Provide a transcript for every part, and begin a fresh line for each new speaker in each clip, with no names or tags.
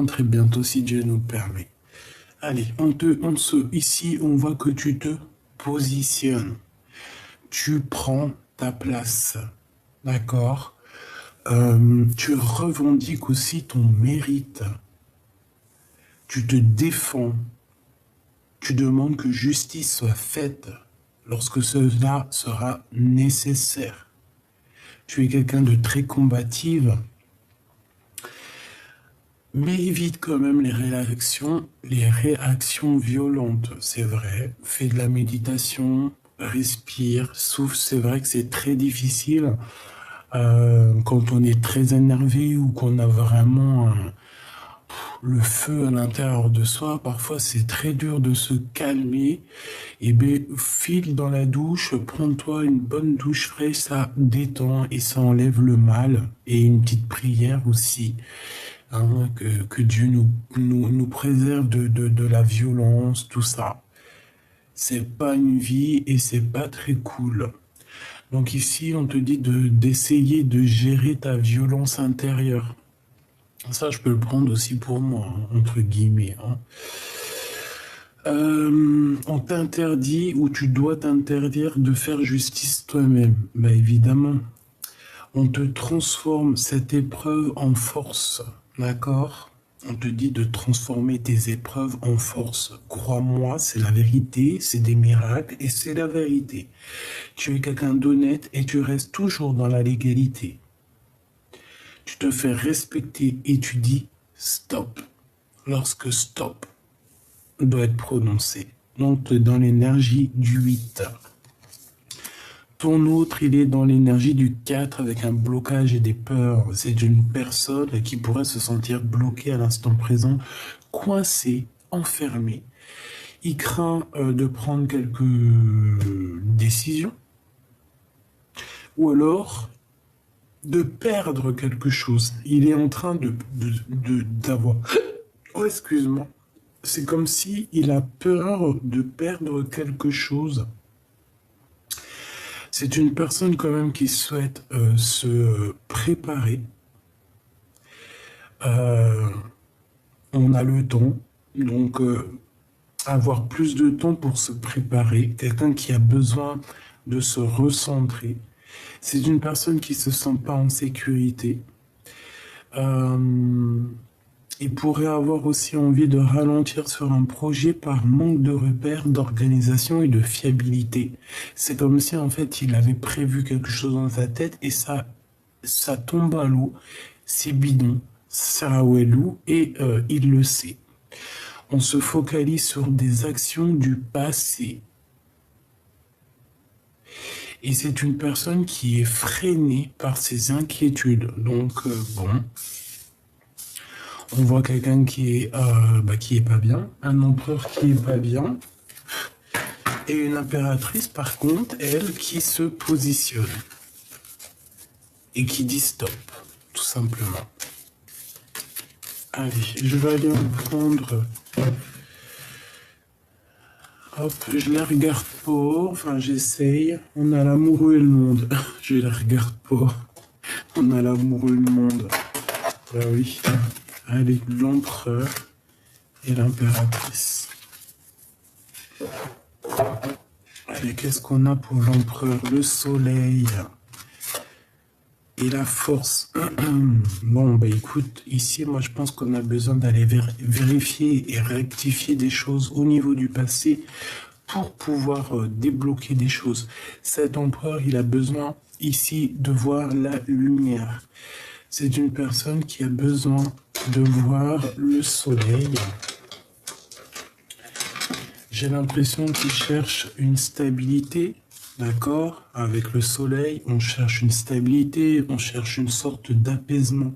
très bientôt si Dieu nous le permet. Allez, ici, on voit que tu te positionnes. Tu prends ta place. D'accord? Tu revendiques aussi ton mérite. Tu te défends. Tu demandes que justice soit faite lorsque cela sera nécessaire. Tu es quelqu'un de très combative, mais évite quand même les réactions violentes, c'est vrai. Fais de la méditation, respire, souffle. C'est vrai que c'est très difficile quand on est très énervé ou qu'on a vraiment le feu à l'intérieur de soi. Parfois, c'est très dur de se calmer. Et bien, file dans la douche, prends-toi une bonne douche fraîche, ça détend et ça enlève le mal. Et une petite prière aussi, hein, que Dieu nous préserve de la violence, tout ça. C'est pas une vie et c'est pas très cool. Donc ici, on te dit d'essayer de gérer ta violence intérieure. Ça, je peux le prendre aussi pour moi, hein, entre guillemets. Hein. On t'interdit ou tu dois t'interdire de faire justice toi-même. Ben évidemment. On te transforme cette épreuve en force. D'accord? On te dit de transformer tes épreuves en force. Crois-moi, c'est la vérité, c'est des miracles et c'est la vérité. Tu es quelqu'un d'honnête et tu restes toujours dans la légalité. Tu te fais respecter et tu dis stop. Lorsque stop doit être prononcé. Donc, dans l'énergie du 8. Ton autre, il est dans l'énergie du 4 avec un blocage et des peurs. C'est une personne qui pourrait se sentir bloquée à l'instant présent, coincée, enfermée. Il craint de prendre quelques décisions ou alors de perdre quelque chose. Il est en train d'avoir... Oh, excuse-moi. C'est comme si il a peur de perdre quelque chose. C'est une personne quand même qui souhaite se préparer. On a le temps, donc avoir plus de temps pour se préparer. Quelqu'un qui a besoin de se recentrer. C'est une personne qui se sent pas en sécurité. Il pourrait avoir aussi envie de ralentir sur un projet par manque de repères, d'organisation et de fiabilité. C'est comme si en fait il avait prévu quelque chose dans sa tête et ça tombe à l'eau, c'est bidon, ça sert à Ouelou et il le sait. On se focalise sur des actions du passé. Et c'est une personne qui est freinée par ses inquiétudes. Donc bon... On voit quelqu'un qui est pas bien, un empereur qui est pas bien, et une impératrice par contre, elle, qui se positionne et qui dit stop, tout simplement. Allez, je vais aller en prendre. Hop, je les regarde pas, enfin j'essaye. On a l'amoureux et le monde. Je les regarde pas. On a l'amoureux et le monde. Bah oui. Allez, l'empereur et l'impératrice. Allez, qu'est-ce qu'on a pour l'empereur? Le soleil et la force. Bon, bah écoute, ici, moi je pense qu'on a besoin d'aller vérifier et rectifier des choses au niveau du passé pour pouvoir débloquer des choses. Cet empereur, il a besoin ici de voir la lumière. C'est une personne qui a besoin de voir le soleil. J'ai l'impression qu'il cherche une stabilité, d'accord? Avec le soleil, on cherche une stabilité, on cherche une sorte d'apaisement.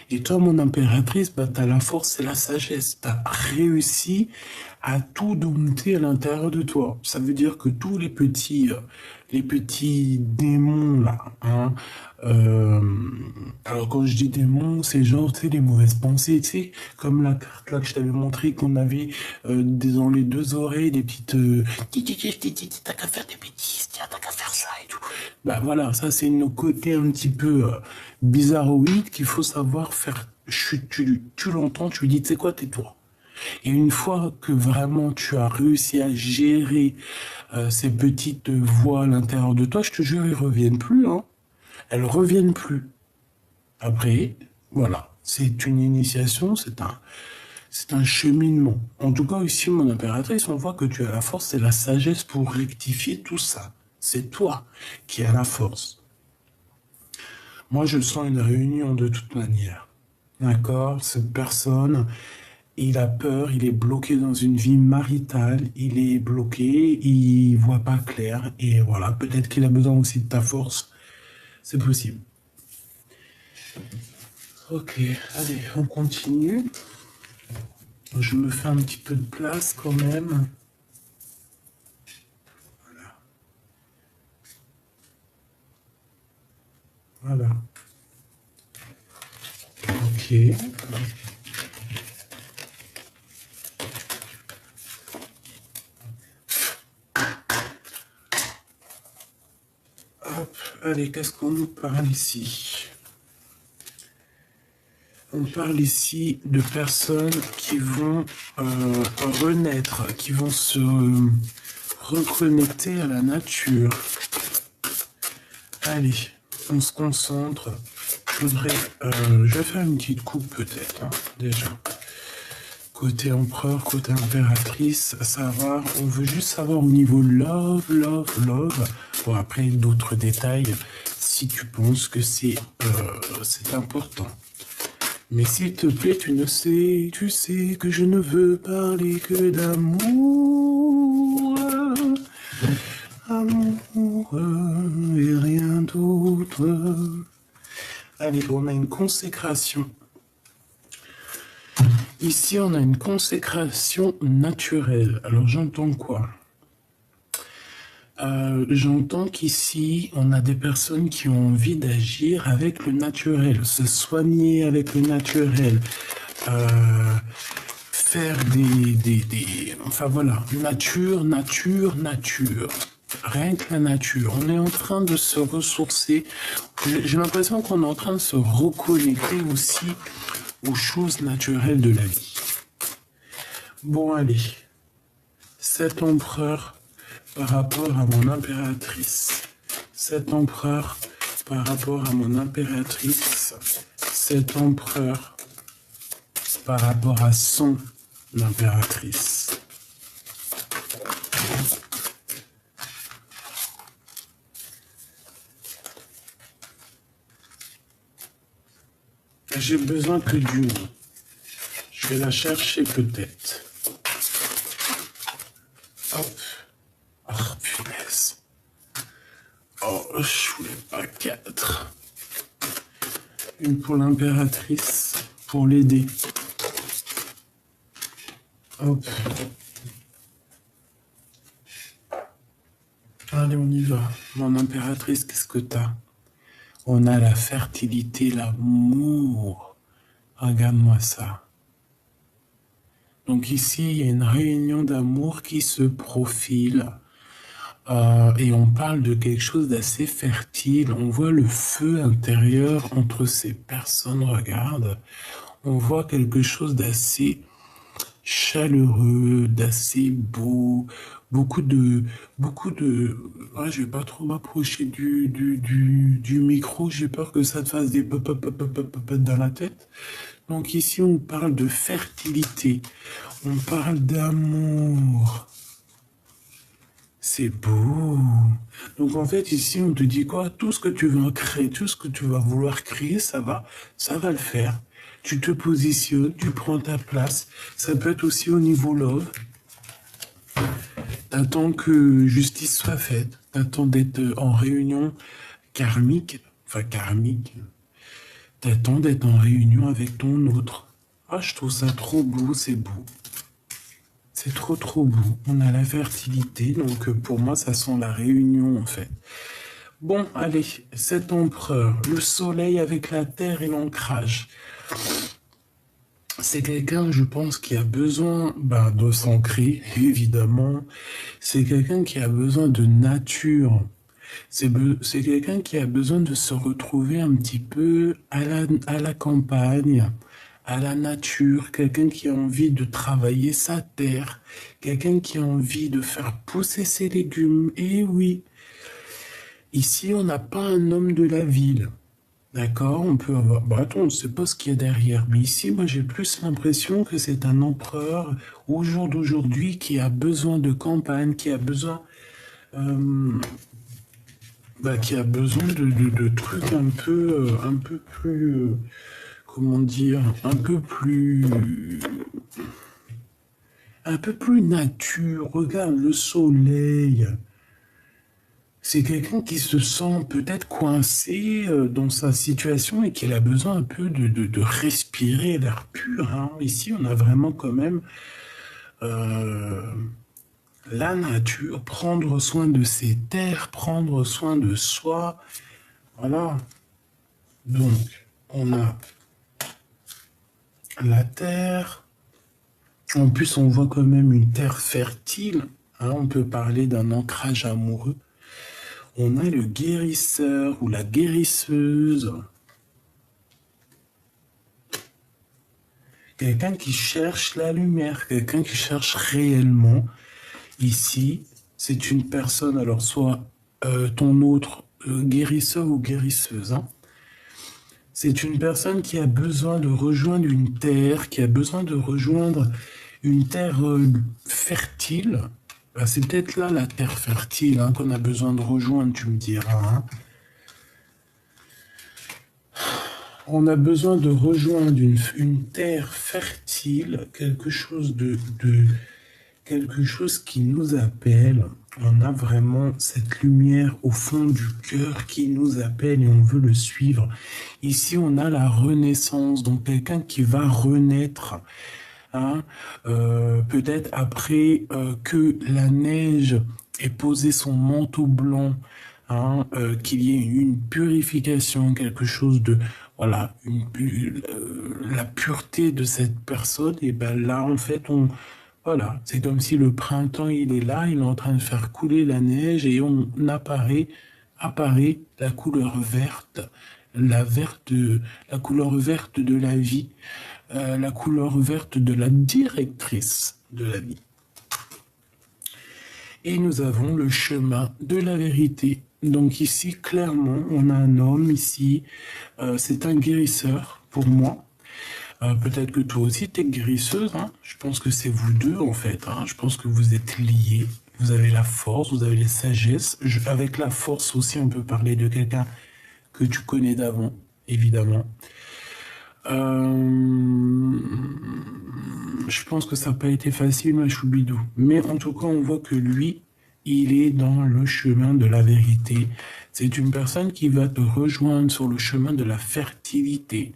Et toi, mon impératrice, bah, tu as la force et la sagesse. Tu as réussi à tout dompter à l'intérieur de toi. Ça veut dire que tous les petits démons, là, hein, alors quand je dis démons, c'est genre, tu sais, les mauvaises pensées, tu sais, comme la carte là que je t'avais montré, qu'on avait dans les deux oreilles, des petites... t'as qu'à faire des bêtises, tiens, t'as qu'à faire ça et tout. Bah voilà, ça c'est nos côtés un petit peu bizarroïdes qu'il faut savoir faire tu l'entends, tu lui dis, tu sais quoi, tais-toi. Et une fois que vraiment tu as réussi à gérer ces petites voix à l'intérieur de toi, je te jure, elles reviennent plus, hein. Elles reviennent plus. Après, voilà, c'est une initiation, c'est un cheminement. En tout cas, ici, mon impératrice, on voit que tu as la force et la sagesse pour rectifier tout ça. C'est toi qui as la force. Moi, je sens une réunion de toute manière. D'accord? Cette personne, il a peur, il est bloqué dans une vie maritale, il est bloqué, il voit pas clair, et voilà, peut-être qu'il a besoin aussi de ta force. C'est possible. Ok, allez, on continue. Je me fais un petit peu de place quand même. Voilà. Ok. Hop, allez, qu'est-ce qu'on nous parle ici? On parle ici de personnes qui vont renaître, qui vont se reconnecter à la nature. Allez, on se concentre. Je vais faire une petite coupe peut-être, hein, déjà. Côté empereur, côté impératrice, savoir, on veut juste savoir au niveau love, love, love. Bon, après, d'autres détails, si tu penses que c'est important. Mais s'il te plaît, tu sais que je ne veux parler que d'amour. Amour et rien d'autre. Allez, on a une consécration. Ici, on a une consécration naturelle. Alors, j'entends quoi? J'entends qu'ici, on a des personnes qui ont envie d'agir avec le naturel, se soigner avec le naturel, faire enfin voilà, nature. Rien que la nature. On est en train de se ressourcer. J'ai l'impression qu'on est en train de se reconnecter aussi aux choses naturelles de la vie. Bon, allez. Cet empereur par rapport à mon impératrice. Cet empereur par rapport à mon impératrice. Cet empereur par rapport à son impératrice. J'ai besoin que d'une. Je vais la chercher peut-être. Hop. Oh, punaise. Oh, je voulais pas 4. Une pour l'impératrice, pour l'aider. Hop. Allez, on y va. Mon impératrice, qu'est-ce que t'as? On a la fertilité, l'amour. Regarde-moi ça. Donc ici, il y a une réunion d'amour qui se profile. Et on parle de quelque chose d'assez fertile. On voit le feu intérieur entre ces personnes. Regarde. On voit quelque chose d'assez chaleureux, d'assez beau, beaucoup de, ouais, je vais pas trop m'approcher du micro, j'ai peur que ça te fasse des pop pop pop pop pop pop dans la tête. Donc ici, on parle de fertilité, on parle d'amour. C'est beau. Donc en fait, ici, on te dit quoi? Tout ce que tu vas créer, tout ce que tu vas vouloir créer, ça va le faire. Tu te positionnes, tu prends ta place. Ça peut être aussi au niveau love. T'attends que justice soit faite. T'attends d'être en réunion karmique. Enfin, karmique. T'attends d'être en réunion avec ton autre. Ah, je trouve ça trop beau, c'est beau. C'est trop beau. On a la fertilité, donc pour moi, ça sent la réunion, en fait. Bon, allez, cet empereur, le soleil avec la terre et l'ancrage. C'est quelqu'un, je pense, qui a besoin de s'ancrer, évidemment. C'est quelqu'un qui a besoin de nature. C'est quelqu'un qui a besoin de se retrouver un petit peu à la campagne, à la nature, quelqu'un qui a envie de travailler sa terre, quelqu'un qui a envie de faire pousser ses légumes. Et oui, ici, on n'a pas un homme de la ville. D'accord, on peut avoir... Bah attends, on ne sait pas ce qu'il y a derrière. Mais ici, moi, j'ai plus l'impression que c'est un empereur au jour d'aujourd'hui qui a besoin de campagne, qui a besoin... qui a besoin de trucs un peu plus... comment dire, un peu plus nature. Regarde le soleil. C'est quelqu'un qui se sent peut-être coincé dans sa situation et qu'il a besoin un peu de respirer l'air pur, hein. Ici, on a vraiment quand même euh, la nature, prendre soin de ses terres, prendre soin de soi. Voilà. Donc, on a la terre. En plus, on voit quand même une terre fertile, hein. On peut parler d'un ancrage amoureux. On a le guérisseur ou la guérisseuse. Quelqu'un qui cherche la lumière, quelqu'un qui cherche réellement. Ici, c'est une personne, alors soit ton autre guérisseur ou guérisseuse, hein. C'est une personne qui a besoin de rejoindre une terre, qui a besoin de rejoindre une terre fertile. Bah, c'est peut-être là la terre fertile, hein, qu'on a besoin de rejoindre, tu me diras, hein. On a besoin de rejoindre une terre fertile, quelque chose qui nous appelle. On a vraiment cette lumière au fond du cœur qui nous appelle et on veut le suivre. Ici, on a la renaissance, donc quelqu'un qui va renaître, hein, peut-être après que la neige ait posé son manteau blanc, hein, qu'il y ait une purification, quelque chose de, voilà, la pureté de cette personne, et ben là, en fait, voilà, c'est comme si le printemps, il est là, il est en train de faire couler la neige et apparaît la couleur verte, la couleur verte de la vie, la couleur verte de la directrice de la vie. Et nous avons le chemin de la vérité. Donc ici, clairement, on a un homme ici, c'est un guérisseur pour moi. Peut-être que toi aussi, tu es guérisseuse, hein. Je pense que c'est vous deux, en fait, hein. Je pense que vous êtes liés. Vous avez la force, vous avez les sagesses. Avec la force aussi, on peut parler de quelqu'un que tu connais d'avant, évidemment. Je pense que ça n'a pas été facile, ma choubidou. Mais en tout cas, on voit que lui, il est dans le chemin de la vérité. C'est une personne qui va te rejoindre sur le chemin de la fertilité.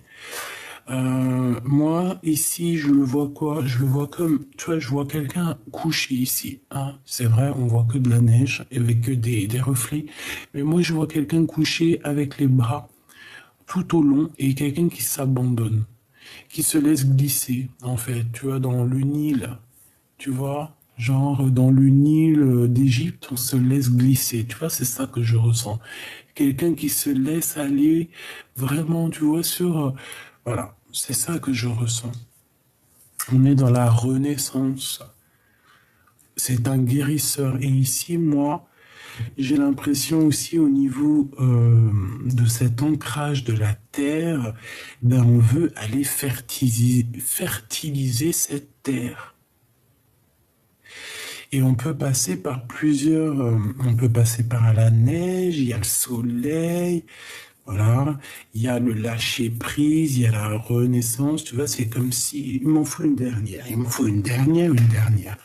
Moi, ici, je le vois quoi? Je le vois comme, tu vois, je vois quelqu'un couché ici, hein. C'est vrai, on voit que de la neige, avec que des reflets. Mais moi, je vois quelqu'un couché avec les bras tout au long et quelqu'un qui s'abandonne, qui se laisse glisser, en fait, tu vois, dans le Nil, tu vois, genre dans le Nil d'Égypte, on se laisse glisser, tu vois, c'est ça que je ressens. Quelqu'un qui se laisse aller vraiment, tu vois, voilà, c'est ça que je ressens. On est dans la renaissance. C'est un guérisseur. Et ici, moi, j'ai l'impression aussi au niveau de cet ancrage de la terre, ben on veut aller fertiliser cette terre. Et on peut passer par on peut passer par la neige, il y a le soleil, voilà, il y a le lâcher prise, il y a la renaissance, tu vois, c'est comme si, il m'en faut une dernière, une dernière,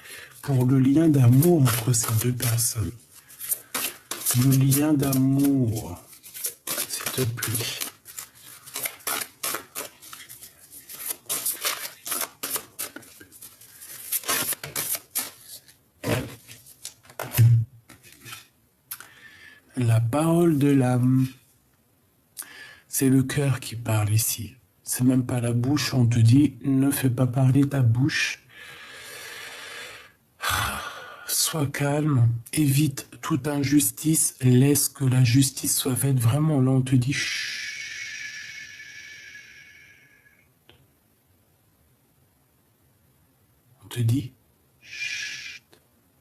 pour le lien d'amour entre ces deux personnes. Le lien d'amour, s'il te plaît. La parole de l'âme, c'est le cœur qui parle ici. C'est même pas la bouche, on te dit, ne fais pas parler ta bouche. Sois calme, évite toute injustice, laisse que la justice soit faite. Vraiment, là, on te dit, chut. te dit, chut,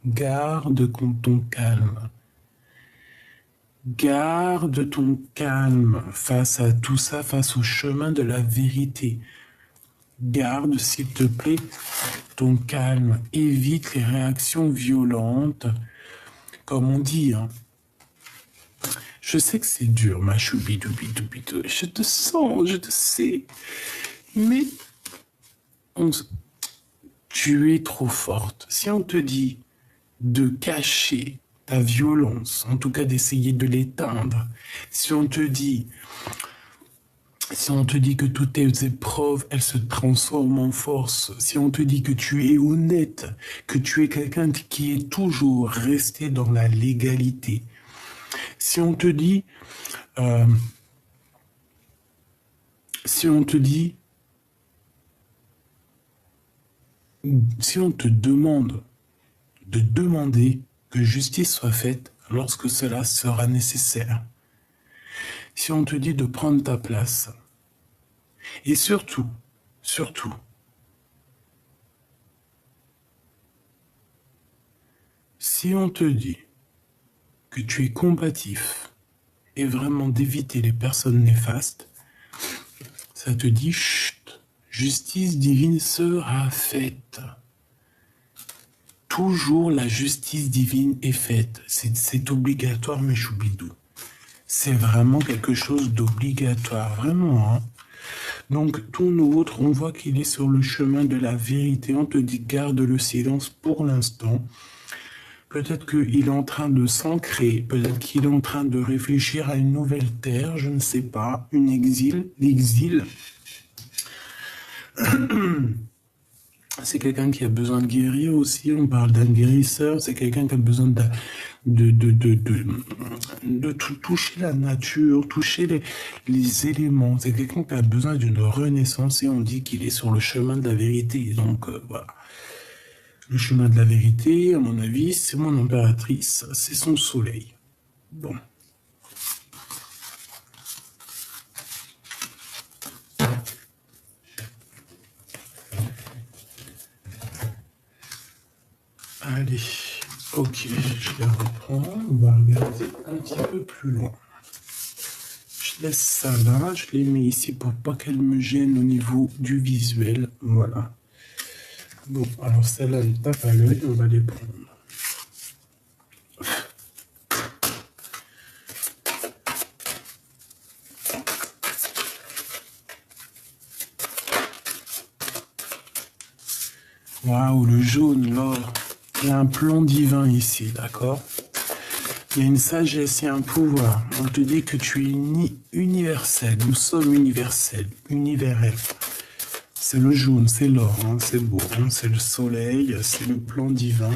garde ton calme. Garde ton calme face à tout ça, face au chemin de la vérité. Garde, s'il te plaît, ton calme. Évite les réactions violentes, comme on dit. Hein. Je sais que c'est dur, ma choubidoubidoubido. Je te sens, je te sais. Mais tu es trop forte. Si on te dit de cacher ta violence, en tout cas d'essayer de l'éteindre, si on te dit que toutes tes épreuves, elles se transforment en force, si on te dit que tu es honnête, que tu es quelqu'un qui est toujours resté dans la légalité, si on te dit, si on te demande de demander que justice soit faite lorsque cela sera nécessaire, si on te dit de prendre ta place, et surtout, si on te dit que tu es combatif et vraiment d'éviter les personnes néfastes, ça te dit chut, justice divine sera faite. Toujours la justice divine est faite. C'est obligatoire, mes choubidous. C'est vraiment quelque chose d'obligatoire, vraiment. Hein. Donc, ton autre, on voit qu'il est sur le chemin de la vérité. On te dit garde le silence pour l'instant. Peut-être qu'il est en train de s'ancrer, peut-être qu'il est en train de réfléchir à une nouvelle terre, je ne sais pas, l'exil. C'est quelqu'un qui a besoin de guérir aussi, on parle d'un guérisseur, c'est quelqu'un qui a besoin de toucher la nature, toucher les éléments, c'est quelqu'un qui a besoin d'une renaissance et on dit qu'il est sur le chemin de la vérité, donc voilà. Le chemin de la vérité, à mon avis, c'est mon impératrice, c'est son soleil. Bon. Allez, ok, je les reprends, on va regarder un petit peu plus loin. Je laisse ça là, je les mets ici pour pas qu'elles me gênent au niveau du visuel, voilà. Bon, alors celle-là, elle tape à l'œil, on va les prendre. Waouh, le jaune, l'or. Il y a un plan divin ici, d'accord? Il y a une sagesse et un pouvoir. On te dit que tu es universel. Nous sommes universels, univers. C'est le jaune, c'est l'or, hein, c'est beau. Hein, c'est le soleil, c'est le plan divin.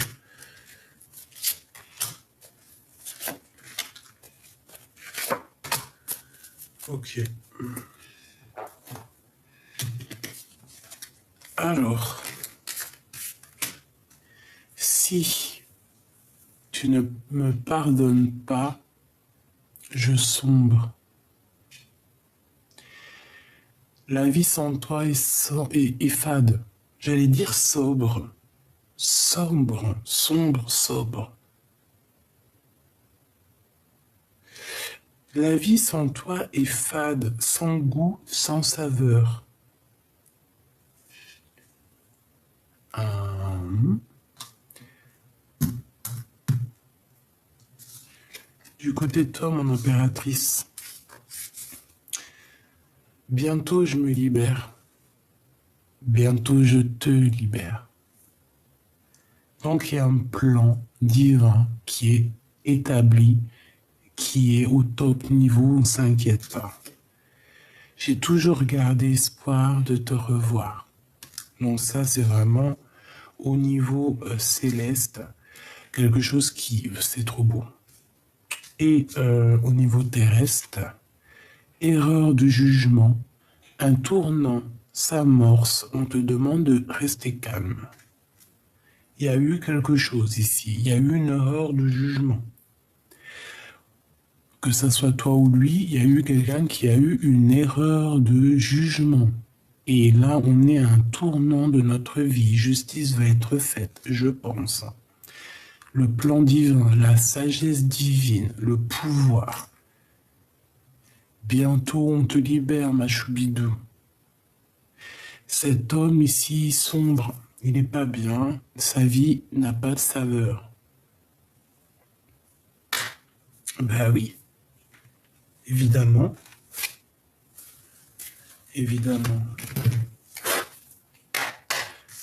Ok. Alors, si tu ne me pardonnes pas, je sombre. La vie sans toi est fade. J'allais dire sobre. Sombre, sobre. La vie sans toi est fade, sans goût, sans saveur. Du côté de toi, mon impératrice, bientôt je me libère. Bientôt je te libère. Donc il y a un plan divin qui est établi, qui est au top niveau, on ne s'inquiète pas. J'ai toujours gardé espoir de te revoir. Donc ça, c'est vraiment au niveau céleste, quelque chose qui, c'est trop beau. Et au niveau terrestre, erreur de jugement, un tournant s'amorce, on te demande de rester calme. Il y a eu quelque chose ici, il y a eu une erreur de jugement. Que ça soit toi ou lui, il y a eu quelqu'un qui a eu une erreur de jugement. Et là, on est à un tournant de notre vie. Justice va être faite, je pense. Le plan divin, la sagesse divine, le pouvoir. Bientôt, on te libère, ma choubidou. Cet homme ici, sombre, il n'est pas bien. Sa vie n'a pas de saveur. Ben oui, évidemment. Évidemment.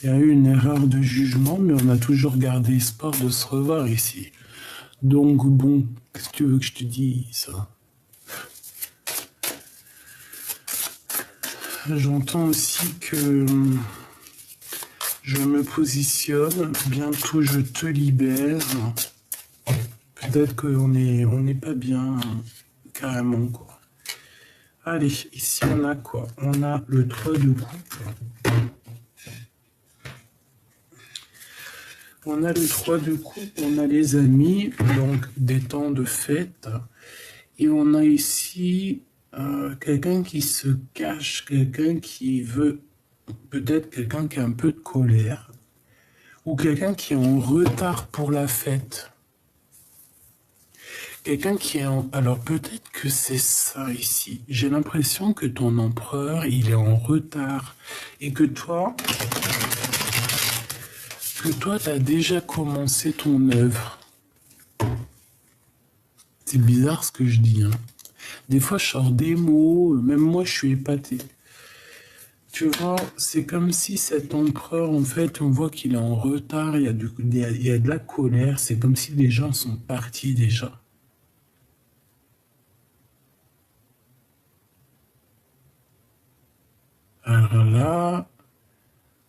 Il y a eu une erreur de jugement, mais on a toujours gardé espoir de se revoir ici. Donc bon, qu'est-ce que tu veux que je te dise? J'entends aussi que je me positionne, bientôt je te libère. Peut-être qu'on n'est pas bien, carrément, quoi. Allez, ici on a quoi? On a le 3 de coupe. On a le 3 de coupe, on a les amis, donc des temps de fête. Et on a ici quelqu'un qui se cache, quelqu'un qui veut, peut-être quelqu'un qui a un peu de colère, ou quelqu'un qui est en retard pour la fête. Quelqu'un qui est en... Alors peut-être que c'est ça ici. J'ai l'impression que ton empereur, il est en retard. Et que toi, t'as déjà commencé ton œuvre. C'est bizarre ce que je dis, hein. Des fois, je sors des mots, même moi, je suis épaté. Tu vois, c'est comme si cet empereur, en fait, on voit qu'il est en retard, il y a de la colère, c'est comme si les gens sont partis déjà. Alors là,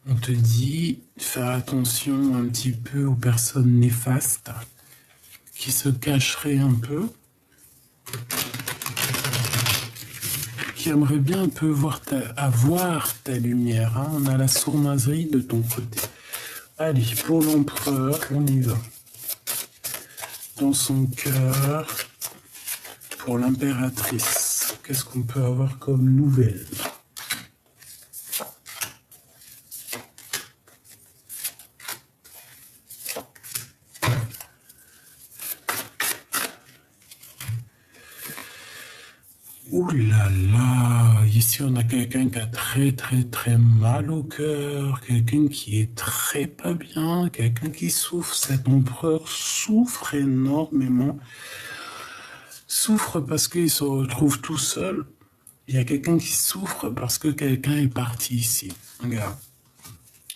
on te dit de faire attention un petit peu aux personnes néfastes qui se cacheraient un peu, qui aimeraient bien un peu avoir ta lumière, hein. On a la sournoiserie de ton côté. Allez, pour l'empereur, on y va. Dans son cœur, pour l'impératrice, qu'est-ce qu'on peut avoir comme nouvelle? Ouh là là, ici on a quelqu'un qui a très très très mal au cœur, quelqu'un qui est très pas bien, quelqu'un qui souffre. Cet empereur souffre énormément, souffre parce qu'il se retrouve tout seul. Il y a quelqu'un qui souffre parce que quelqu'un est parti ici. Regarde,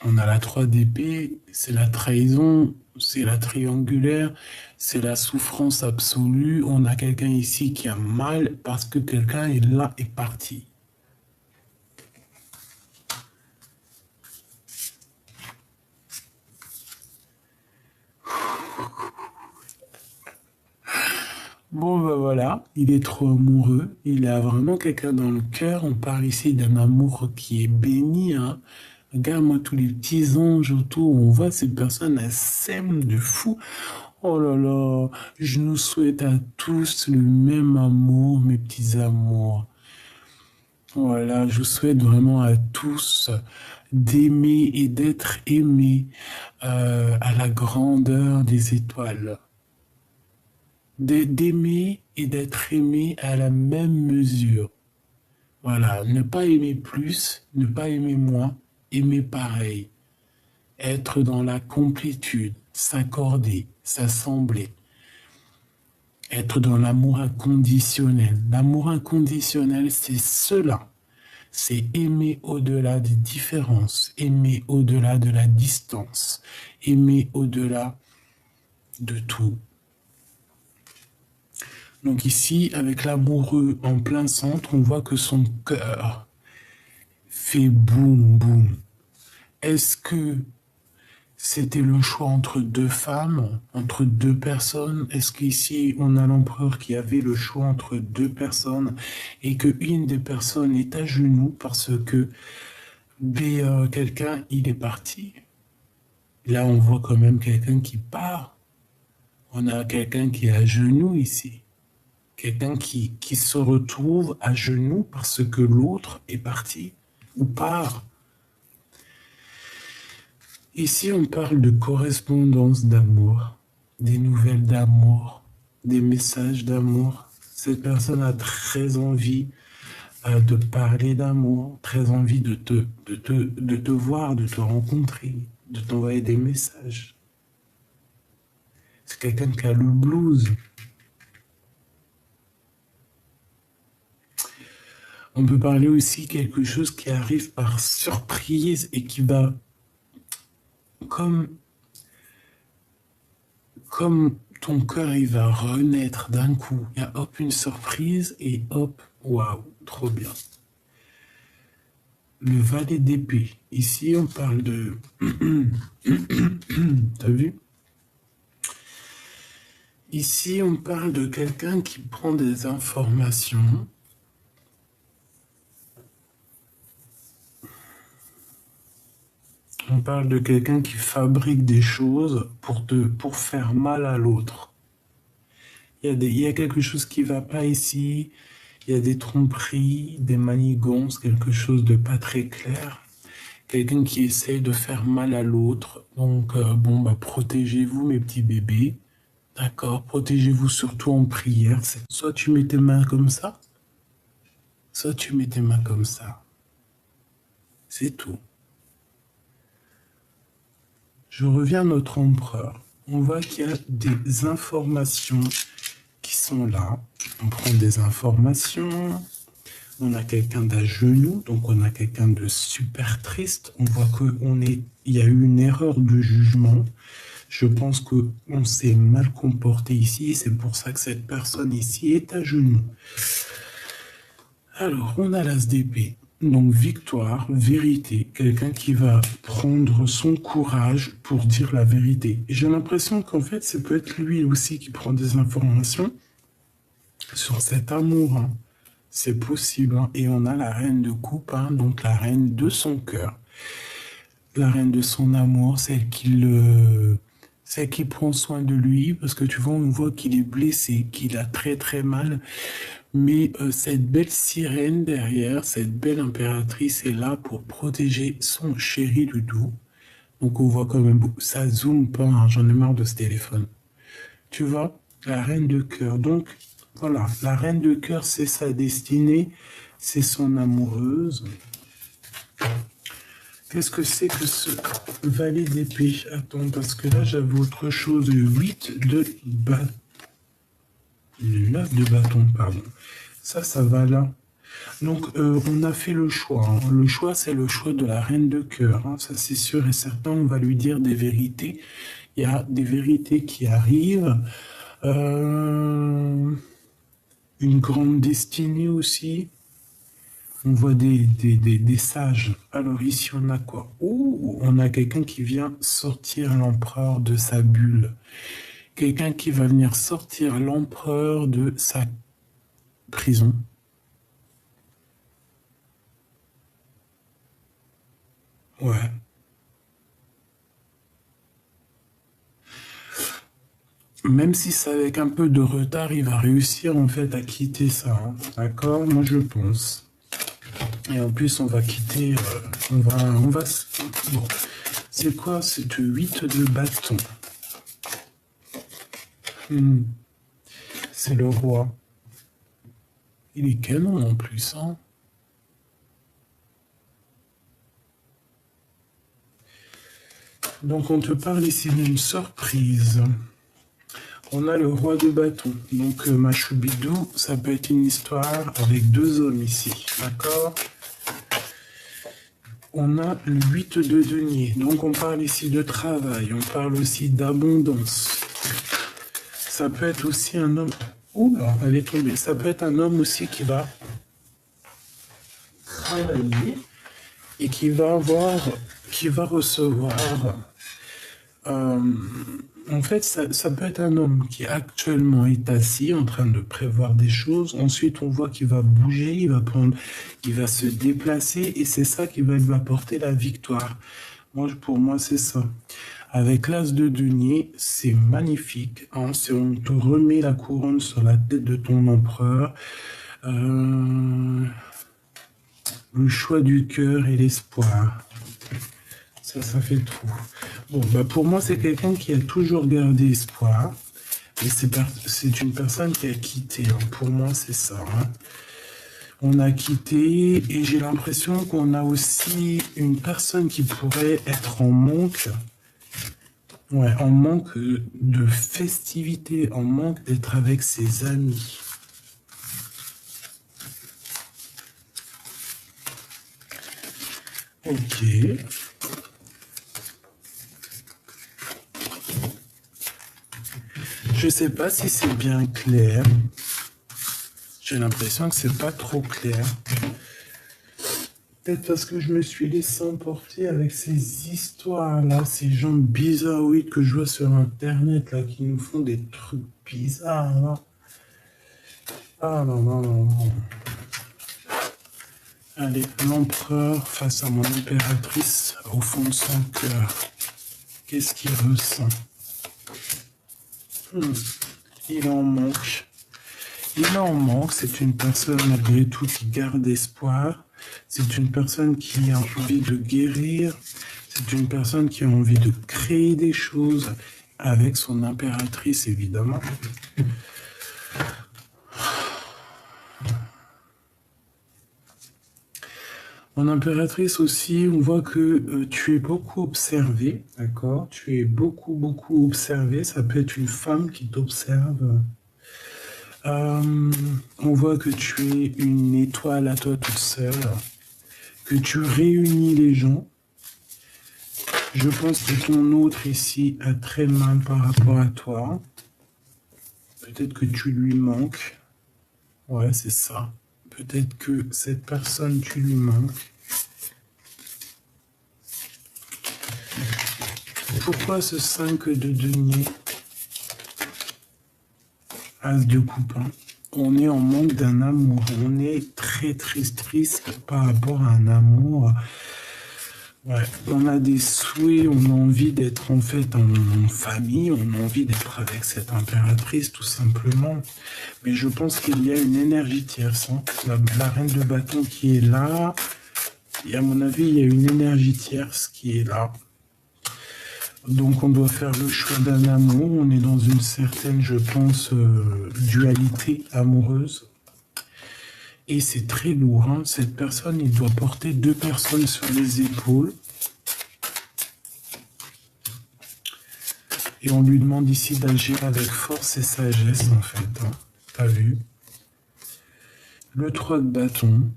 on a la 3 d'épée, c'est la trahison, c'est la triangulaire, c'est la souffrance absolue. On a quelqu'un ici qui a mal parce que quelqu'un est là et parti. Bon, ben voilà, il est trop amoureux. Il a vraiment quelqu'un dans le cœur. On parle ici d'un amour qui est béni, hein. Regarde-moi tous les petits anges autour. On voit ces personnes, elles s'aiment de fou. Oh là là, je nous souhaite à tous le même amour, mes petits amours. Voilà, je vous souhaite vraiment à tous d'aimer et d'être aimés à la grandeur des étoiles. D'aimer et d'être aimé à la même mesure. Voilà, ne pas aimer plus, ne pas aimer moins, aimer pareil. Être dans la complétude, s'accorder, s'assembler. Être dans l'amour inconditionnel. L'amour inconditionnel, c'est cela. C'est aimer au-delà des différences, aimer au-delà de la distance, aimer au-delà de tout. Donc ici, avec l'amoureux en plein centre, on voit que son cœur fait boum boum. Est-ce que c'était le choix entre deux femmes, entre deux personnes? Est-ce qu'ici, on a l'empereur qui avait le choix entre deux personnes et que une des personnes est à genoux parce que quelqu'un, il est parti? Là, on voit quand même quelqu'un qui part. On a quelqu'un qui est à genoux ici. Quelqu'un qui se retrouve à genoux parce que l'autre est parti. ou pas. Ici, on parle de correspondance d'amour, des nouvelles d'amour, des messages d'amour. Cette personne a très envie de parler d'amour, très envie de te voir, de te rencontrer, de t'envoyer des messages. C'est quelqu'un qui a le blues. On peut parler aussi quelque chose qui arrive par surprise et qui va comme ton cœur, il va renaître d'un coup. Il y a hop une surprise et hop, waouh, trop bien. Le valet d'épée. Ici, on parle de... T'as vu? Ici, on parle de quelqu'un qui prend des informations. On parle de quelqu'un qui fabrique des choses pour faire mal à l'autre. Il y a quelque chose qui ne va pas ici. Il y a des tromperies, des manigances, quelque chose de pas très clair. Quelqu'un qui essaye de faire mal à l'autre. Donc, protégez-vous, mes petits bébés. D'accord? Protégez-vous surtout en prière. Soit tu mets tes mains comme ça, soit tu mets tes mains comme ça. C'est tout. Je reviens à notre empereur. On voit qu'il y a des informations qui sont là. On prend des informations. On a quelqu'un d'à genoux, donc on a quelqu'un de super triste. On voit qu'il y a eu une erreur de jugement. Je pense qu'on s'est mal comporté ici. C'est pour ça que cette personne ici est à genoux. Alors, on a l'as d'épée. Donc, victoire, vérité. Quelqu'un qui va prendre son courage pour dire la vérité. Et j'ai l'impression qu'en fait, ça peut être lui aussi qui prend des informations sur cet amour. Hein. C'est possible. Hein. Et on a la reine de coupe, hein, donc la reine de son cœur. La reine de son amour, celle qui prend soin de lui, parce que tu vois, on voit qu'il est blessé, qu'il a très très mal. Mais cette belle sirène derrière, cette belle impératrice est là pour protéger son chéri Doudou. Donc on voit quand même, ça zoome pas, hein, j'en ai marre de ce téléphone. Tu vois, la reine de cœur. Donc voilà, la reine de cœur, c'est sa destinée, c'est son amoureuse. Qu'est-ce que c'est que ce valet d'épée? Attends, parce que là j'avais autre chose, 8 de bâton. 9 de bâton, pardon. Ça va là. Donc, on a fait le choix. Hein. Le choix, c'est le choix de la reine de cœur. Hein. Ça, c'est sûr et certain. On va lui dire des vérités. Il y a des vérités qui arrivent. Une grande destinée aussi. On voit des sages. Alors ici, on a quoi? Oh, on a quelqu'un qui vient sortir l'empereur de sa bulle. Quelqu'un qui va venir sortir l'empereur de sa prison. Ouais. Même si c'est avec un peu de retard, il va réussir en fait à quitter ça. Hein. D'accord? Moi je pense. Et en plus, on va quitter. Bon. C'est quoi cette 8 de bâton? C'est le roi. Il est canon en plus, hein? Donc on te parle ici d'une surprise. On a le roi de bâton. Donc Machoubidou, ça peut être une histoire avec 2 hommes ici. D'accord? On a le 8 de denier. Donc on parle ici de travail. On parle aussi d'abondance. Ça peut être aussi un homme... Oula, elle est tombée. Ça peut être un homme aussi qui va travailler et qui va recevoir... en fait, ça peut être un homme qui actuellement est assis en train de prévoir des choses. Ensuite, on voit qu'il va bouger, il va se déplacer et c'est ça qui va lui apporter la victoire. Pour moi, c'est ça. Avec l'as de denier, c'est magnifique. Hein, on te remet la couronne sur la tête de ton empereur. le choix du cœur et l'espoir. Ça fait tout. Bon, bah pour moi, c'est quelqu'un qui a toujours gardé espoir. Et c'est une personne qui a quitté. Hein. Pour moi, c'est ça. Hein. On a quitté et j'ai l'impression qu'on a aussi une personne qui pourrait être en manque. Ouais, en manque de festivité, en manque d'être avec ses amis. Ok. Je sais pas si c'est bien clair. J'ai l'impression que c'est pas trop clair. Peut-être parce que je me suis laissé emporter avec ces histoires-là, ces gens bizarroïdes que je vois sur Internet, là, qui nous font des trucs bizarres, là. Ah non, non, non, non. Allez, l'empereur face à mon impératrice au fond de son cœur. Qu'est-ce qu'il ressent? Il en manque. Il en manque, c'est une personne malgré tout qui garde espoir. C'est une personne qui a envie de guérir. C'est une personne qui a envie de créer des choses avec son impératrice, évidemment. Mon impératrice aussi, on voit que tu es beaucoup observé, d'accord? Tu es beaucoup, beaucoup observé. Ça peut être une femme qui t'observe. On voit que tu es une étoile à toi toute seule, que tu réunis les gens. Je pense que ton autre ici a très mal par rapport à toi. Peut-être que tu lui manques. Ouais, c'est ça. Peut-être que cette personne, tu lui manques. Pourquoi ce 5 de denier? As de coupe. Hein. On est en manque d'un amour. On est très triste par rapport à un amour. Ouais. On a des souhaits, on a envie d'être en fait en famille, on a envie d'être avec cette impératrice tout simplement. Mais je pense qu'il y a une énergie tierce. Hein. La reine de bâton qui est là, et à mon avis, il y a une énergie tierce qui est là. Donc on doit faire le choix d'un amour, on est dans une certaine, je pense, dualité amoureuse. Et c'est très lourd, hein. Cette personne, il doit porter 2 personnes sur les épaules. Et on lui demande ici d'agir avec force et sagesse, en fait. Hein. T'as vu? Le 3 de bâton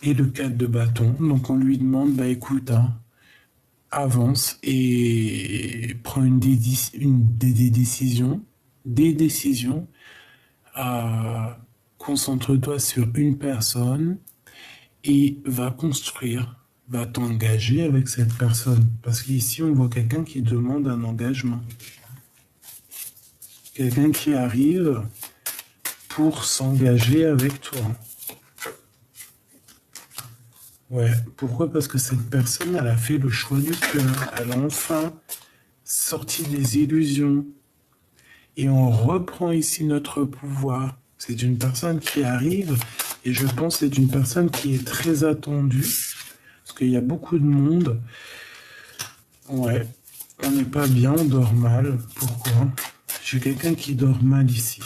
et le 4 de bâton. Donc on lui demande, bah écoute, hein, avance et prends des décisions. Des décisions. Concentre-toi sur une personne et va construire, va t'engager avec cette personne. Parce qu'ici, on voit quelqu'un qui demande un engagement. Quelqu'un qui arrive pour s'engager avec toi. Ouais, pourquoi? Parce que cette personne, elle a fait le choix du cœur. Elle a enfin sorti des illusions. Et on reprend ici notre pouvoir. C'est une personne qui arrive, et je pense que c'est une personne qui est très attendue, parce qu'il y a beaucoup de monde. Ouais, on n'est pas bien, on dort mal. Pourquoi? J'ai quelqu'un qui dort mal ici.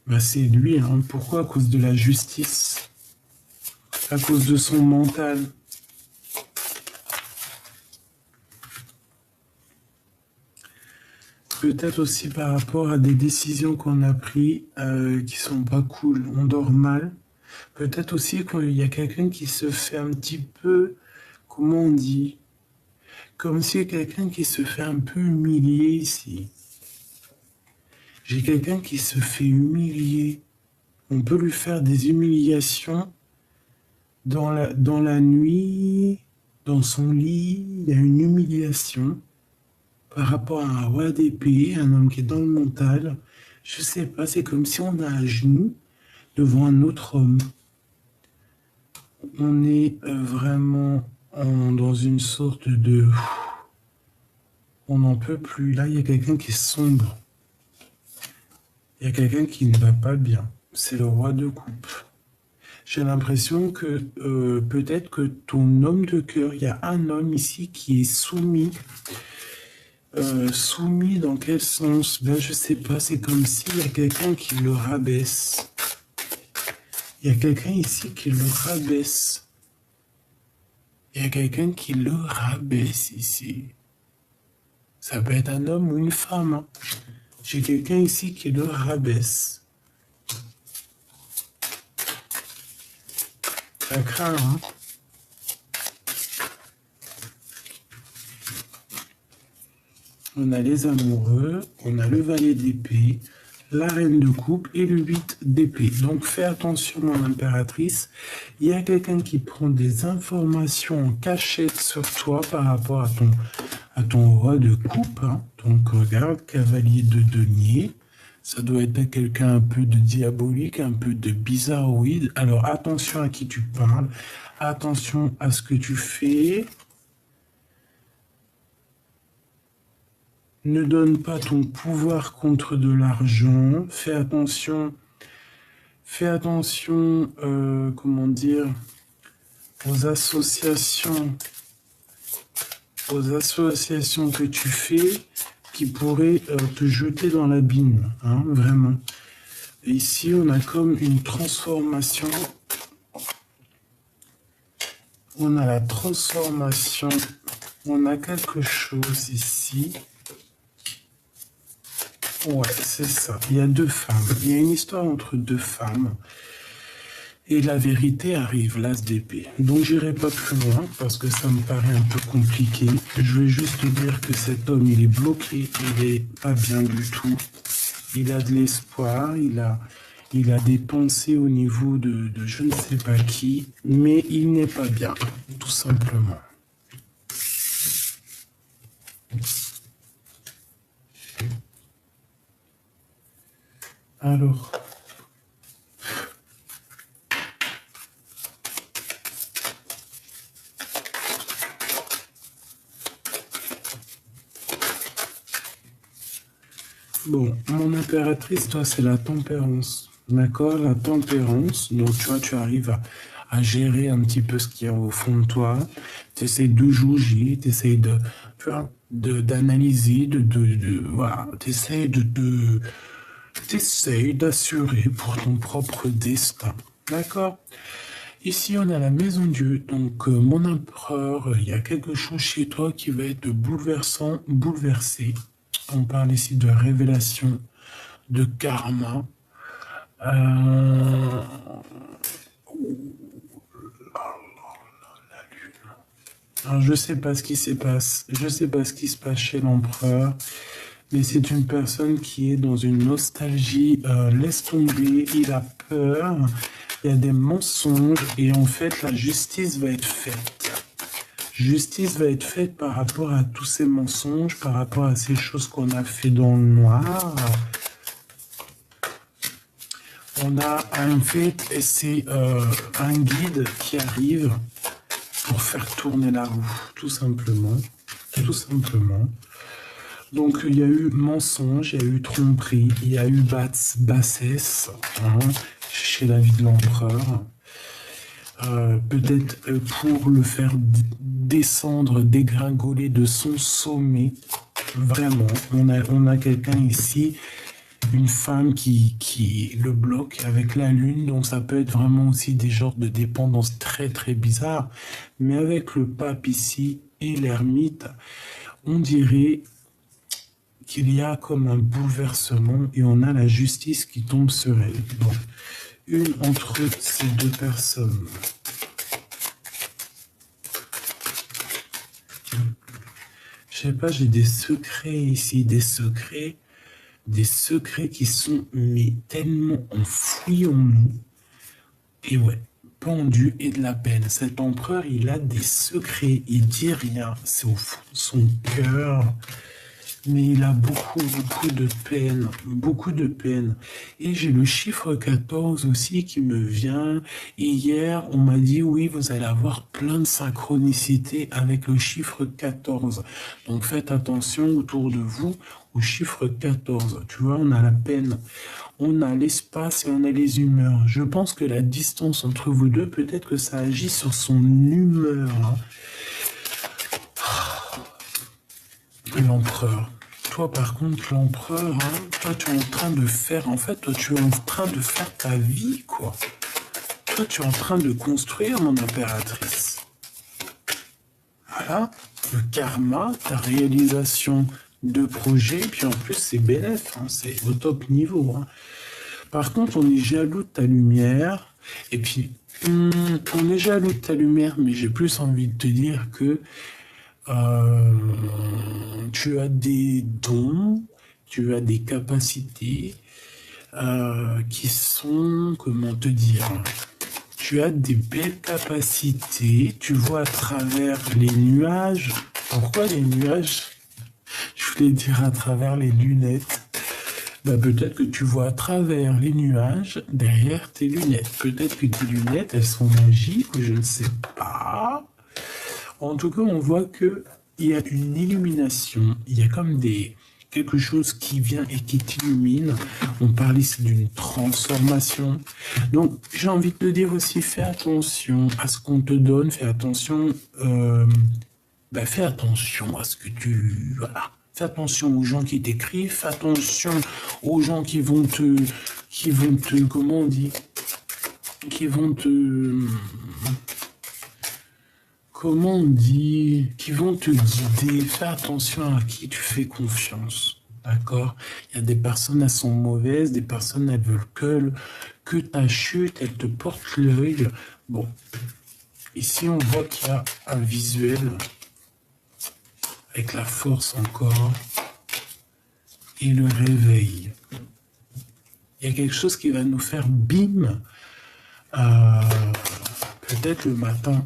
Bah, c'est lui, hein. Pourquoi? À cause de la justice. À cause de son mental. Peut-être aussi par rapport à des décisions qu'on a prises qui sont pas cool. On dort mal. Peut-être aussi qu'il y a quelqu'un qui se fait un petit peu, comment on dit, comme si quelqu'un qui se fait un peu humilier ici. J'ai quelqu'un qui se fait humilier. On peut lui faire des humiliations dans la nuit, dans son lit. Il y a une humiliation. Par rapport à un roi d'épée, un homme qui est dans le mental, je sais pas, c'est comme si on a un genou devant un autre homme. On est vraiment dans une sorte de... On n'en peut plus. Là, il y a quelqu'un qui est sombre. Il y a quelqu'un qui ne va pas bien. C'est le roi de coupe. J'ai l'impression que peut-être que ton homme de cœur, il y a un homme ici qui est soumis. Soumis dans quel sens? Ben, je sais pas, c'est comme s'il y a quelqu'un qui le rabaisse. Il y a quelqu'un ici qui le rabaisse. Il y a quelqu'un qui le rabaisse ici. Ça peut être un homme ou une femme. Hein. J'ai quelqu'un ici qui le rabaisse. Ça craint, hein? On a les amoureux, on a le valet d'épée, la reine de coupe et le 8 d'épée. Donc fais attention, mon impératrice. Il y a quelqu'un qui prend des informations en cachette sur toi par rapport à ton roi de coupe. Hein. Donc regarde, cavalier de denier. Ça doit être quelqu'un un peu de diabolique, un peu de bizarroïde. Alors attention à qui tu parles, attention à ce que tu fais. Ne donne pas ton pouvoir contre de l'argent. Fais attention, comment dire, aux associations que tu fais qui pourraient te jeter dans l'abîme, hein, vraiment. Et ici, on a comme une transformation. On a la transformation. On a quelque chose ici. Ouais, c'est ça. Il y a deux femmes. Il y a une histoire entre deux femmes. Et la vérité arrive, l'as d'épée. Donc j'irai pas plus loin parce que ça me paraît un peu compliqué. Je vais juste te dire que cet homme, il est bloqué. Il est pas bien du tout. Il a de l'espoir. Il a des pensées au niveau de je ne sais pas qui. Mais il n'est pas bien, tout simplement. Alors, bon, mon impératrice, toi, c'est la tempérance. D'accord? La tempérance. Donc, tu vois, tu arrives à gérer un petit peu ce qu'il y a au fond de toi. Tu essaies de juger, tu essaies d'analyser, voilà, tu essaies t'essayes d'assurer pour ton propre destin. D'accord? Ici, on a la maison Dieu. Donc, mon empereur, il y a quelque chose chez toi qui va être bouleversant, bouleversé. On parle ici de révélation, de karma. La lune. Alors, je sais pas ce qui se passe. Je sais pas ce qui se passe chez l'empereur. Mais c'est une personne qui est dans une nostalgie, laisse tomber, il a peur, il y a des mensonges et en fait la justice va être faite. Justice va être faite par rapport à tous ces mensonges, par rapport à ces choses qu'on a fait dans le noir. On a en fait, c'est un guide qui arrive pour faire tourner la roue, tout simplement. Tout simplement. Donc, il y a eu mensonge, il y a eu tromperie, il y a eu bassesse hein, chez la vie de l'empereur. Peut-être pour le faire descendre, dégringoler de son sommet. Vraiment, on a quelqu'un ici, une femme qui le bloque avec la lune, donc ça peut être vraiment aussi des genres de dépendance très très bizarres. Mais avec le pape ici et l'ermite, on dirait qu'il y a comme un bouleversement et on a la justice qui tombe sur elle. Bon. Une entre ces deux personnes. Je sais pas, j'ai des secrets ici, des secrets qui sont mais tellement enfouis en nous. Et ouais, pendu et de la peine. Cet empereur, il a des secrets, il dit rien, c'est au fond de son cœur. mais il a beaucoup de peine, beaucoup de peine. Et j'ai le chiffre 14 aussi qui me vient. Et hier, on m'a dit, oui, vous allez avoir plein de synchronicité avec le chiffre 14. Donc faites attention autour de vous au chiffre 14. Tu vois, on a la peine, on a l'espace et on a les humeurs. Je pense que la distance entre vous deux, peut-être que ça agit sur son humeur, hein. L'empereur. Toi, par contre, l'empereur, hein, toi, tu es en train de faire, en fait, toi, tu es en train de faire ta vie, quoi. Toi, tu es en train de construire, mon impératrice. Voilà, le karma, ta réalisation de projet, puis en plus, c'est bénéf, hein, c'est au top niveau, hein. Par contre, on est jaloux de ta lumière, et puis, on est jaloux de ta lumière, mais j'ai plus envie de te dire que tu as des dons, tu as des capacités qui sont, comment te dire, tu as des belles capacités, tu vois à travers les nuages. Pourquoi les nuages? Je voulais dire à travers les lunettes. Bah, peut-être que tu vois à travers les nuages derrière tes lunettes. Peut-être que tes lunettes, elles sont magiques, ou je ne sais pas. En tout cas, on voit que il y a une illumination, il y a comme quelque chose qui vient et qui t'illumine. On parle ici d'une transformation. Donc, j'ai envie de te dire aussi, fais attention à ce qu'on te donne, fais attention, fais attention à ce que tu, voilà. Fais attention aux gens qui t'écrivent, fais attention aux gens comment on dit, qui vont te, comment on dit, qui vont te guider. Fais attention à qui tu fais confiance. D'accord? Il y a des personnes, elles sont mauvaises, des personnes, elles veulent que ta chute, elles te portent l'œil. Bon. Ici, on voit qu'il y a un visuel avec la force encore et le réveil. Il y a quelque chose qui va nous faire bim, peut-être le matin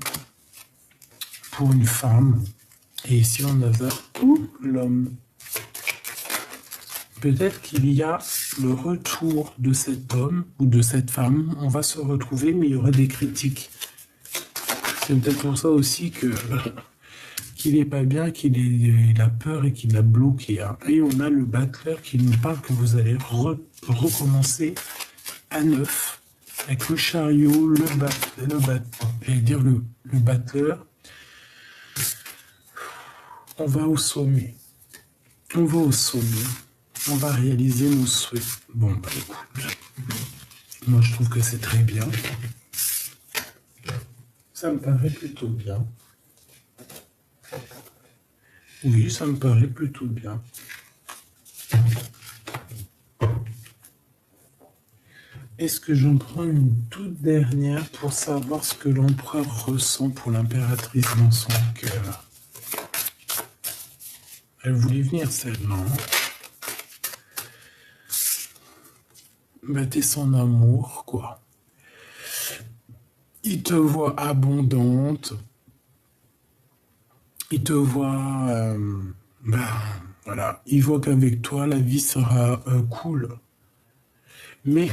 pour une femme, et ici on a l'homme. Peut-être qu'il y a le retour de cet homme ou de cette femme, on va se retrouver, mais il y aura des critiques. C'est peut-être pour ça aussi que qu'il n'est pas bien, qu'il a peur et qu'il a bloqué, hein. Et on a le battleur qui nous parle que vous allez recommencer à neuf, avec le chariot, j'allais dire le battleur. On va au sommet. On va au sommet. On va réaliser nos souhaits. Bon, bah écoute, moi je trouve que c'est très bien. Ça me paraît plutôt bien. Oui, ça me paraît plutôt bien. Est-ce que j'en prends une toute dernière pour savoir ce que l'empereur ressent pour l'impératrice dans son cœur? Elle voulait venir celle-là. T'es son amour, quoi. Il te voit abondante. Il te voit... voilà. Il voit qu'avec toi, la vie sera cool. Mais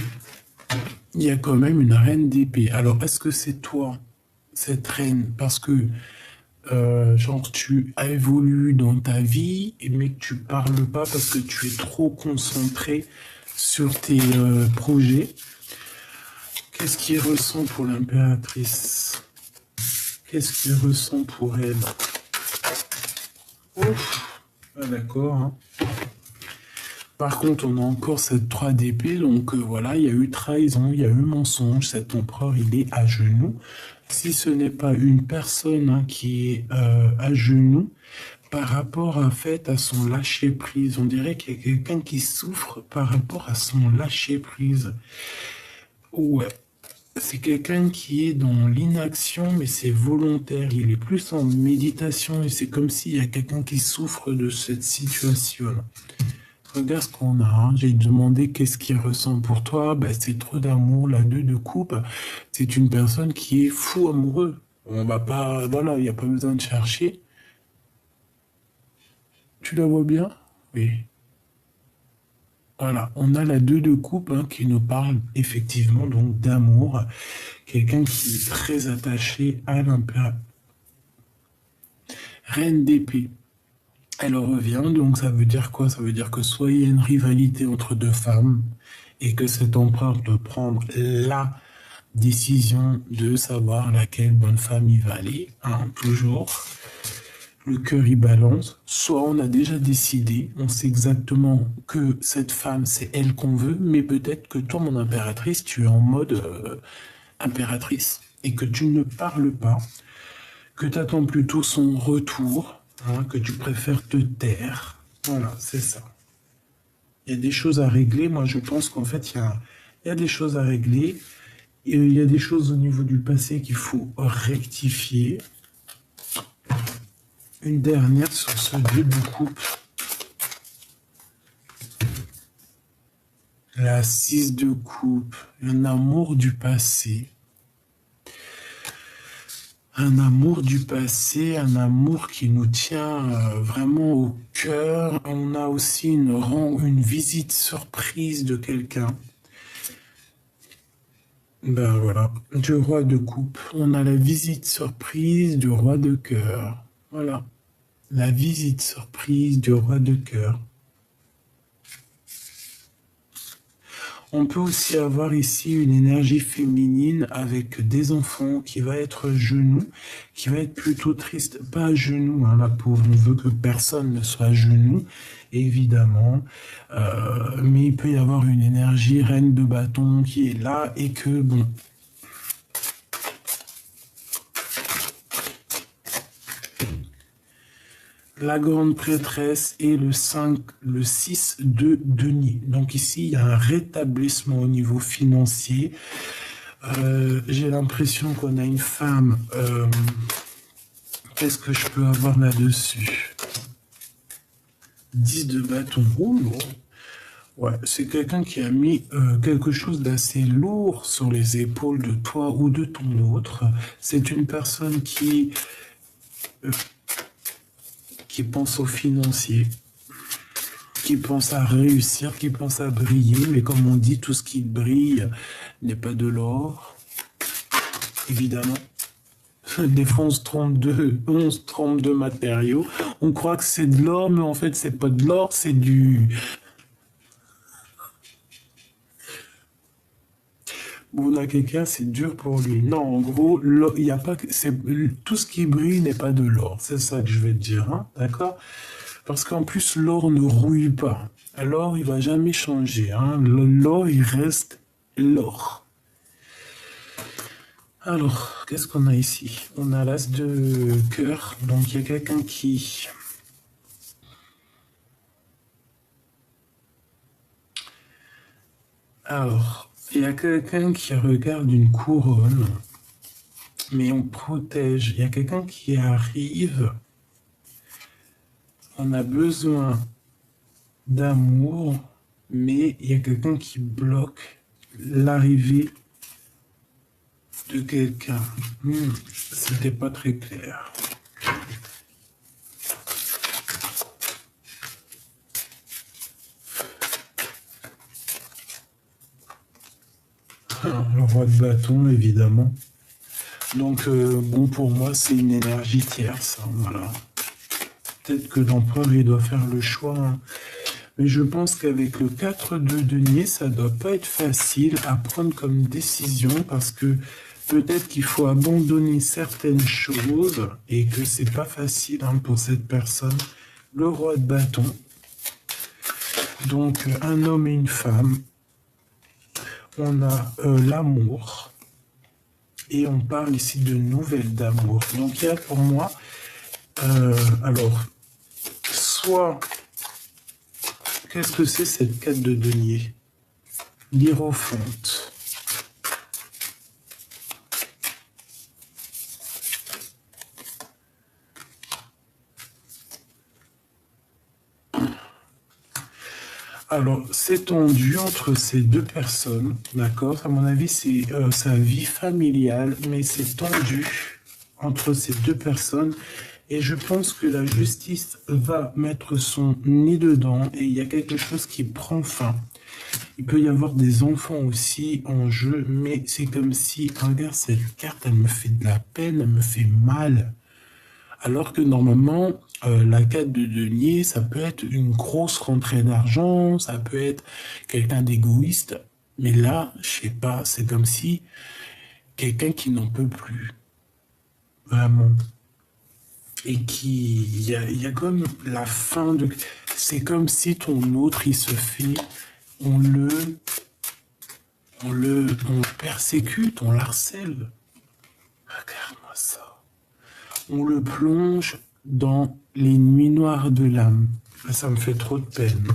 il y a quand même une reine d'épée. Alors, est-ce que c'est toi, cette reine? Parce que, genre, tu as évolué dans ta vie, mais que tu parles pas parce que tu es trop concentré sur tes projets. Qu'est-ce qu'il ressent pour l'impératrice? Qu'est-ce qu'il ressent pour elle? Ouf, ah, d'accord, hein. Par contre, on a encore cette 3 d'épée, donc voilà, il y a eu trahison, il y a eu mensonge, cet empereur, il est à genoux. Si ce n'est pas une personne, hein, qui est à genoux, par rapport en fait à son lâcher-prise, on dirait qu'il y a quelqu'un qui souffre par rapport à son lâcher-prise. Ouais, c'est quelqu'un qui est dans l'inaction, mais c'est volontaire, il est plus en méditation, et c'est comme s'il y a quelqu'un qui souffre de cette situation. Regarde ce qu'on a, hein. J'ai demandé qu'est-ce qu'il ressent pour toi. C'est trop d'amour, la 2 de coupe. C'est une personne qui est fou amoureux. On va pas, voilà, il n'y a pas besoin de chercher. Tu la vois bien? Oui. Voilà, on a la 2 de coupe hein, qui nous parle effectivement donc d'amour. Quelqu'un qui est très attaché à l'impératrice. Reine d'épée. Elle revient, donc ça veut dire quoi? Ça veut dire que soit il y a une rivalité entre deux femmes et que cet empereur doit prendre la décision de savoir laquelle bonne femme il va aller, hein, toujours. Le cœur y balance. Soit on a déjà décidé, on sait exactement que cette femme, c'est elle qu'on veut, mais peut-être que toi, mon impératrice, tu es en mode impératrice et que tu ne parles pas, que tu attends plutôt son retour, hein, que tu préfères te taire. Voilà, c'est ça. Il y a des choses à régler. Moi, je pense qu'en fait, il y a des choses à régler. Et il y a des choses au niveau du passé qu'il faut rectifier. Une dernière sur ce jeu de coupe. La 6 de coupe. Un amour du passé. Un amour du passé, un amour qui nous tient vraiment au cœur. On a aussi une visite surprise de quelqu'un. Ben voilà, du roi de coupe. On a la visite surprise du roi de cœur. Voilà, la visite surprise du roi de cœur. On peut aussi avoir ici une énergie féminine avec des enfants qui va être genoux, qui va être plutôt triste. Pas à genoux, hein, la pauvre, on veut que personne ne soit à genoux, évidemment. Mais il peut y avoir une énergie reine de bâton qui est là et que, bon... La grande prêtresse et le 6 de denier. Donc ici, il y a un rétablissement au niveau financier. J'ai l'impression qu'on a une femme. Qu'est-ce que je peux avoir là-dessus? 10 de bâton. Oh, ouais, c'est quelqu'un qui a mis quelque chose d'assez lourd sur les épaules de toi ou de ton autre. C'est une personne qui pense au financier, qui pense à réussir, qui pense à briller, mais comme on dit, tout ce qui brille n'est pas de l'or, évidemment. Des fois, on se trompe de matériaux. On croit que c'est de l'or, mais en fait, c'est pas de l'or, c'est du... Bon, on a quelqu'un, c'est dur pour lui. Non, en gros, il y a pas, tout ce qui brille n'est pas de l'or. C'est ça que je vais te dire, hein, d'accord? Parce qu'en plus, l'or ne rouille pas. Alors, il va jamais changer, hein. L'or, il reste l'or. Alors, qu'est-ce qu'on a ici? On a l'as de cœur. Donc, il y a quelqu'un qui... Alors, il y a quelqu'un qui regarde une couronne, mais on protège. Il y a quelqu'un qui arrive. On a besoin d'amour, mais il y a quelqu'un qui bloque l'arrivée de quelqu'un. C'était pas très clair. Le roi de bâton, évidemment. Donc, bon, pour moi, c'est une énergie tierce. Hein, voilà. Peut-être que l'empereur, il doit faire le choix. Hein. Mais je pense qu'avec le 4 de denier, ça doit pas être facile à prendre comme décision parce que peut-être qu'il faut abandonner certaines choses et que c'est pas facile hein, pour cette personne. Le roi de bâton. Donc, un homme et une femme. On a l'amour. Et on parle ici de nouvelles d'amour. Donc, il y a pour moi... alors, soit... Qu'est-ce que c'est cette 4 de denier? L'hiérophante. Alors, c'est tendu entre ces deux personnes, d'accord? À mon avis, c'est sa vie familiale, mais c'est tendu entre ces deux personnes. Et je pense que la justice va mettre son nez dedans et il y a quelque chose qui prend fin. Il peut y avoir des enfants aussi en jeu, mais c'est comme si, regarde cette carte, elle me fait de la peine, elle me fait mal. Alors que normalement, la carte de denier, ça peut être une grosse rentrée d'argent, ça peut être quelqu'un d'égoïste. Mais là, je sais pas, c'est comme si quelqu'un qui n'en peut plus, vraiment. Et il y a comme la fin de... C'est comme si ton autre, il se fait, on le, on le persécute, on l'harcèle. Regarde-moi ça. On le plonge dans les nuits noires de l'âme. Ça me fait trop de peine.